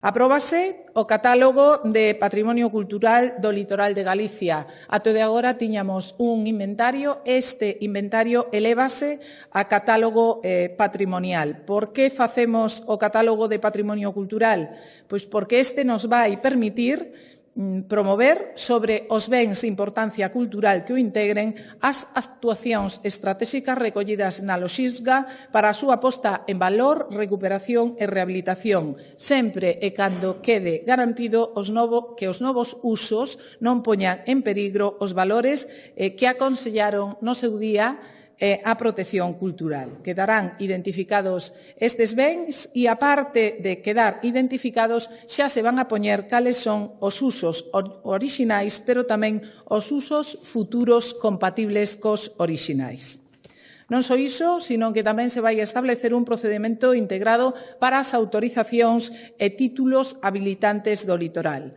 Apróbase o catálogo de Patrimonio Cultural do Litoral de Galicia. Até de agora tiñamos un inventario, este inventario elévase a catálogo patrimonial. Por que facemos o catálogo de Patrimonio Cultural? Pois porque este nos vai permitir promover sobre os bens de importancia cultural que o integren as actuacións estratégicas recollidas na LOXISGA para a súa posta en valor, recuperación e rehabilitación, sempre e cando quede garantido que os novos usos non poñan en peligro os valores que aconsellaron no seu día a protección cultural. Quedarán identificados estes bens e, aparte de quedar identificados, xa se van a poñer cales son os usos orixinais, pero tamén os usos futuros compatibles cos orixinais. Non só iso, sino que tamén se vai establecer un procedimento integrado para as autorizacións e títulos habilitantes do litoral.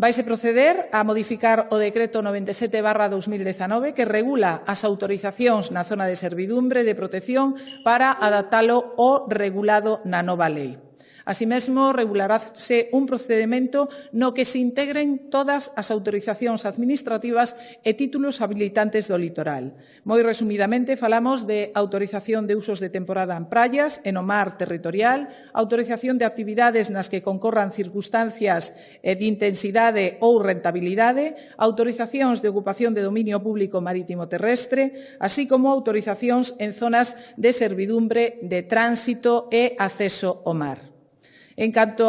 Vaise proceder a modificar o Decreto 97/2019 que regula as autorizacións na zona de servidumbre de protección para adaptalo ao regulado na nova lei. Así mesmo, regularase un procedimento no que se integren todas as autorizacións administrativas e títulos habilitantes do litoral. Moi resumidamente, falamos de autorización de usos de temporada en praias e no mar territorial, autorización de actividades nas que concorran circunstancias de intensidade ou rentabilidade, autorizacións de ocupación de dominio público marítimo terrestre, así como autorizacións en zonas de servidumbre de tránsito e acceso ao mar. En canto a